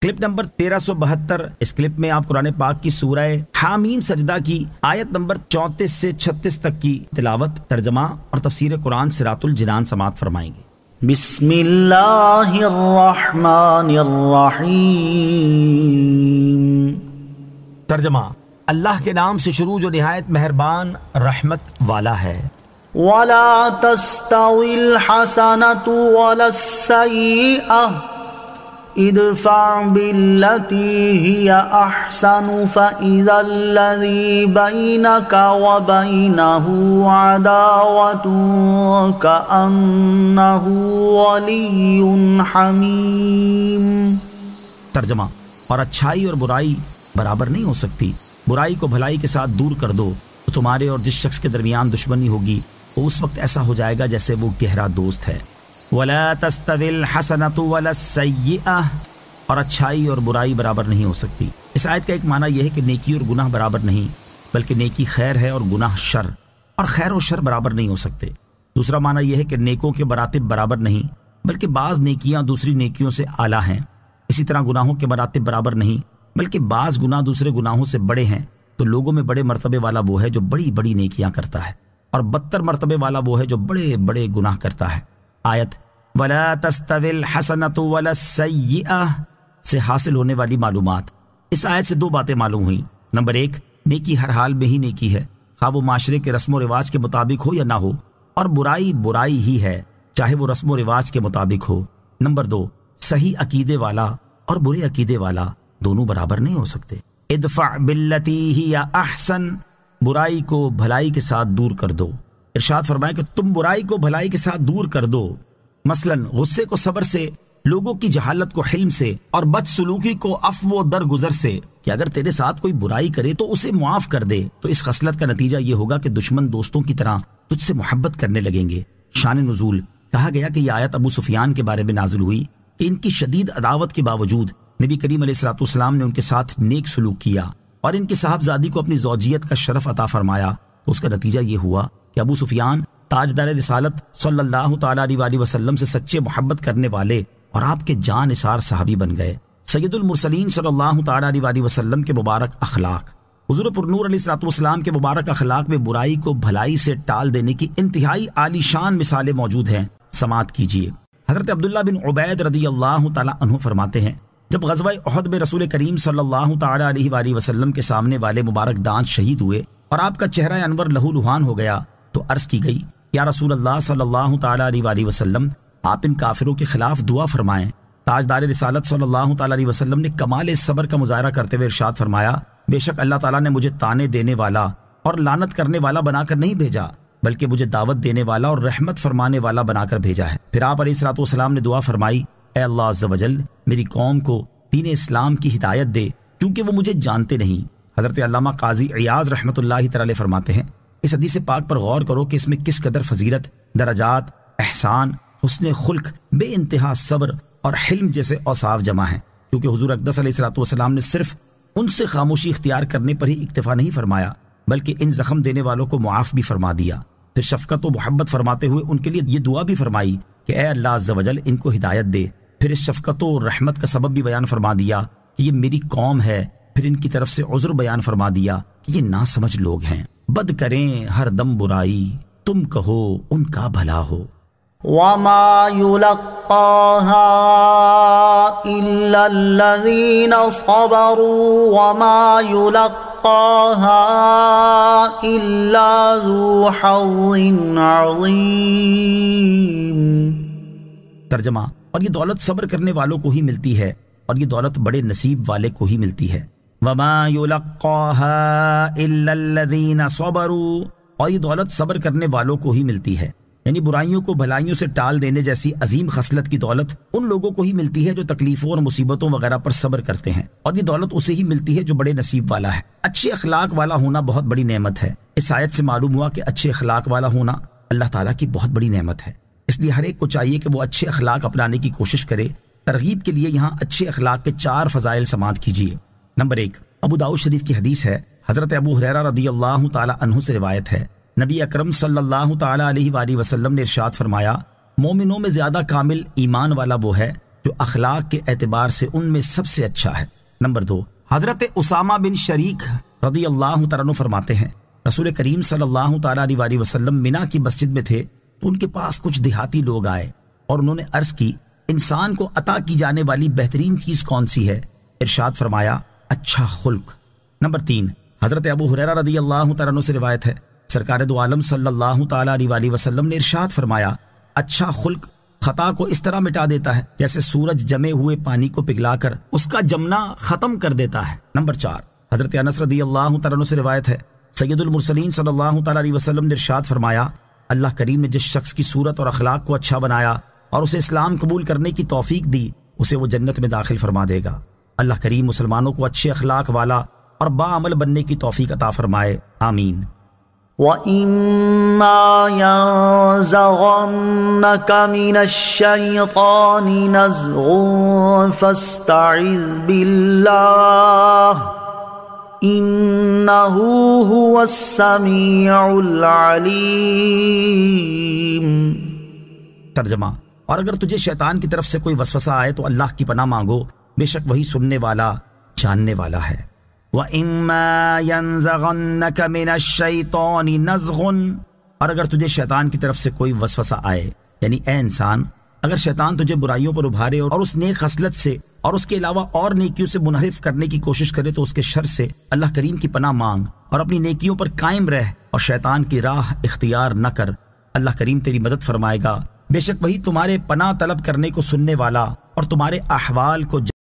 Clip number 1372۔ اس clip میں آپ قرآن پاک کی سورہ حامیم سجدہ کی آیت نمبر 34 سے 36 تک کی تلاوت، ترجمہ اور تفسیر قرآن صراط الجنان سماعت فرمائیں گے۔ بسم اللہ الرحمن الرحیم۔ ترجمہ، اللہ کے نام سے شروع جو نہایت مہربان رحمت والا ہے۔ وَلَا تَسْتَوِي الْحَسَنَةُ وَلَا السَّيِّئَةُ ادفع بالتي هي احسن فاذا الذي بينك وبينه عداوة كأنه ولي حميم۔ ترجمہ، اور اچھائی اور برائی برابر نہیں ہو سکتی، برائی کو بھلائی کے ساتھ دور کر دو تو تمہارے اور جس شخص کے درمیان دشمنی ہوگی وہ اس وقت ایسا ہو جائے گا جیسے وہ گہرا دوست ہے۔ وَلَا تَسْتَوِي الْحَسَنَةُ وَلَا السَّيِّئَةُ، اور اچھائی اور برائی برابر نہیں ہو سکتی۔ اس آیت کا ایک معنی یہ ہے کہ نیکی اور گناہ برابر نہیں، بلکہ نیکی خیر ہے اور گناہ شر، اور خیر و شر برابر نہیں ہو سکتے۔ دوسرا معنی یہ ہے کہ نیکوں کے مراتب برابر نہیں، بلکہ بعض نیکیاں دوسری نیکیوں سے اعلیٰ ہیں۔ اسی طرح گناہوں کے مراتب برابر نہیں، بلکہ بعض گناہ دوسرے گناہوں سے بڑے ہیں، تو لوگوں میں بڑے مرتبے والا وہ ہے جو بڑی بڑی نیکیاں کرتا ہے، اور بدتر مرتبے والا وہ ہے جو بڑے بڑے گناہ کرتا ہے۔ آیت وَلَا تَسْتَوِي الْحَسَنَةُ وَلَا السَّيِّئَةُ سے حاصل ہونے والی معلومات۔ اس آیت سے دو باتیں معلوم ہوئیں۔ نمبر ایک، نیکی ہر حال میں ہی نیکی ہے، خواہ وہ معاشرے کے رسم و رواج کے مطابق ہو یا نہ ہو، اور برائی برائی ہی ہے، چاہے وہ رسم و رواج کے مطابق ہو۔ نمبر دو، صحیح عقیدے والا اور برے عقیدے والا دونوں برابر نہیں ہو سکتے۔ ادفع باللتی ہی احسن، برائی کو بھلائی کے ساتھ دور کر دو۔ ارشاد فرمائے کہ تم برائی کو بھلائی کے ساتھ دور کر دو، مثلا غصے کو صبر سے، لوگوں کی جہالت کو حلم سے، اور بد سلوکی کو عفو و درگزر سے، کہ اگر تیرے ساتھ کوئی برائی کرے تو اسے معاف کر دے، تو اس خصلت کا نتیجہ یہ ہوگا کہ دشمن دوستوں کی طرح تجھ سے محبت کرنے لگیں گے۔ شان نزول، کہا گیا کہ یہ آیت ابو سفیان کے بارے میں نازل ہوئی کہ ان کی شدید عداوت کے باوجود نبی کریم علیہ الصلوۃ والسلام نے ان کے ساتھ نیک سلوک کیا اور ان کی صاحبزادی کو اپنی زوجیت کا شرف عطا فرمایا۔ تو اس کا نتیجہ یہ ہوا کہ ابو سفیان تاجدار رسالت صلی اللہ تعالیٰ علیہ وسلم سے سچے محبت کرنے والے اور آپ کے جان نثار صحابی بن گئے۔ سید المرسلین صلی اللہ تعالیٰ علیہ وسلم کے مبارک اخلاق، حضور پرنور علیہ الصلوۃ والسلام کے مبارک اخلاق میں برائی کو بھلائی سے ٹال دینے کی انتہائی عالی شان مثالیں موجود ہیں۔ سماعت کیجیے۔ حضرت عبداللہ بن عبید رضی اللہ تعالیٰ عنہ فرماتے ہیں، جب غزوہ احد میں رسول کریم صلی اللہ تعالیٰ علیہ وسلم کے سامنے والے مبارک دانت شہید ہوئے اور آپ کا چہرہ انور لہو لہان ہو گیا تو عرض کی گئی، یا رسول اللہ صلی اللہ تعالیٰ علیہ وسلم، آپ ان کافروں کے خلاف دعا فرمائیں۔ تاجدار رسالت صلی اللہ تعالیٰ علیہ وسلم نے کمال صبر کا مظاہرہ کرتے ہوئے ارشاد فرمایا، بے شک اللہ تعالیٰ نے مجھے تانے دینے والا اور لعنت کرنے والا بنا کر نہیں بھیجا، بلکہ مجھے دعوت دینے والا اور رحمت فرمانے والا بنا کر بھیجا ہے۔ پھر آپ علیہ الصلوۃ والسلام نے دعا فرمائی، اے اللہ عز و جل، میری قوم کو دین اسلام کی ہدایت دے کیونکہ وہ مجھے جانتے نہیں۔ حضرت علامہ قاضی عیاض رحمۃ اللہ تعالی فرماتے ہیں، اس حدیث پاک پر غور کرو کہ اس میں کس قدر فضیلت، درجات، احسان، حسن خلق، بے انتہا صبر اور حلم جیسے اوصاف جمع ہیں، کیونکہ حضور اقدس علیہ الصلوۃ والسلام نے صرف ان سے خاموشی اختیار کرنے پر ہی اکتفا نہیں فرمایا، بلکہ ان زخم دینے والوں کو معاف بھی فرما دیا۔ پھر شفقت و محبت فرماتے ہوئے ان کے لیے یہ دعا بھی فرمائی کہ اے اللہ عز و جل ان کو ہدایت دے۔ پھر اس شفقت و رحمت کا سبب بھی بیان فرما دیا کہ یہ میری قوم ہے۔ پھر ان کی طرف سے عذر بیان فرما دیا کہ یہ ناسمجھ لوگ ہیں، بد کریں ہر دم برائی، تم کہو ان کا بھلا ہو۔ وَمَا يُلَقَّاهَا إِلَّا الَّذِينَ صَبَرُوا وَمَا يُلَقَّاهَا إِلَّا ذُو حَظٍّ عَظِيمٍ۔ ترجمہ، اور یہ دولت صبر کرنے والوں کو ہی ملتی ہے، اور یہ دولت بڑے نصیب والے کو ہی ملتی ہے۔ وَمَا يُلَقَّاهَا إِلَّا الَّذِينَ صَبَرُوا، اور یہ دولت صبر کرنے والوں کو ہی ملتی ہے، یعنی برائیوں کو بھلائیوں سے ٹال دینے جیسی عظیم خصلت کی دولت ان لوگوں کو ہی ملتی ہے جو تکلیفوں اور مصیبتوں وغیرہ پر صبر کرتے ہیں، اور یہ دولت اسے ہی ملتی ہے جو بڑے نصیب والا ہے۔ اچھے اخلاق والا ہونا بہت بڑی نعمت ہے۔ اس آیت سے معلوم ہوا کہ اچھے اخلاق والا ہونا اللہ تعالیٰ کی بہت بڑی نعمت ہے، اس لیے ہر ایک کو چاہیے کہ وہ اچھے اخلاق اپنانے کی کوشش کرے۔ ترغیب کے لیے یہاں اچھے اخلاق کے 4 فضائل سماعت کیجیے۔ نمبر 1، ابو داؤد شریف کی حدیث ہے، حضرت ابو ہریرہ رضی اللہ تعالی عنہ سے روایت ہے، نبی اکرم صلی اللہ تعالی علیہ وآلہ وسلم نے ارشاد فرمایا، مومنوں میں زیادہ کامل ایمان والا وہ ہے جو اخلاق کے اعتبار سے ان میں سب سے اچھا ہے۔ نمبر 2، حضرت اسامہ بن شریک رضی اللہ تعالیٰ عنہ فرماتے ہیں رسول کریم صلی اللہ تعالیٰ علیہ وسلم منا کی مسجد میں تھے تو ان کے پاس کچھ دیہاتی لوگ آئے اور انہوں نے عرض کی انسان کو عطا کی جانے والی بہترین چیز کون سی ہے؟ ارشاد فرمایا اچھا خلق۔ نمبر 3، حضرت ابو ہریرہ رضی اللہ تعالیٰ عنہ سے روایت ہے سرکار دو عالم صلی اللہ تعالیٰ علیہ وسلم نے ارشاد فرمایا اچھا خلق خطا کو اس طرح مٹا دیتا ہے جیسے سورج جمے ہوئے پانی کو پگھلا کر اس کا جمنا ختم کر دیتا ہے۔ نمبر 4، حضرت انس رضی اللہ تعالیٰ عنہ سے روایت ہے سید المرسلین صلی اللہ تعالیٰ علیہ وسلم نے ارشاد فرمایا اللہ کریم نے جس شخص کی صورت اور اخلاق کو اچھا بنایا اور اسے اسلام قبول کرنے کی توفیق دی اسے وہ جنت میں داخل فرما دے گا۔ اللہ کریم مسلمانوں کو اچھے اخلاق والا اور باعمل بننے کی توفیق عطا فرمائے، آمین۔ وَإِمَّا يَنزَغَنَّكَ مِنَ الشَّيْطَانِ نَزْغٌ فَاسْتَعِذْ بِاللَّهِ إِنَّهُ هُوَ السَّمِيعُ الْعَلِيمُ۔ ترجمہ، اور اگر تجھے شیطان کی طرف سے کوئی وسوسہ آئے تو اللہ کی پناہ مانگو، بے شک وہی سننے والا جاننے والا ہے۔ وَإِمَّا يَنزَغَنَّكَ مِنَ الشَّيْطَانِ نَزْغٌ، اور اگر تجھے شیطان کی طرف سے کوئی وسوسہ آئے، یعنی اے انسان اگر شیطان تجھے برائیوں پر ابھارے اور اس نیک خصلت سے اور اس کے علاوہ اور نیکیوں سے منحرف کرنے کی کوشش کرے تو اس کے شر سے اللہ کریم کی پناہ مانگ اور اپنی نیکیوں پر قائم رہ اور شیطان کی راہ اختیار نہ کر، اللہ کریم تیری مدد فرمائے گا، بے شک وہی تمہارے پناہ طلب کرنے کو سننے والا اور تمہارے احوال کو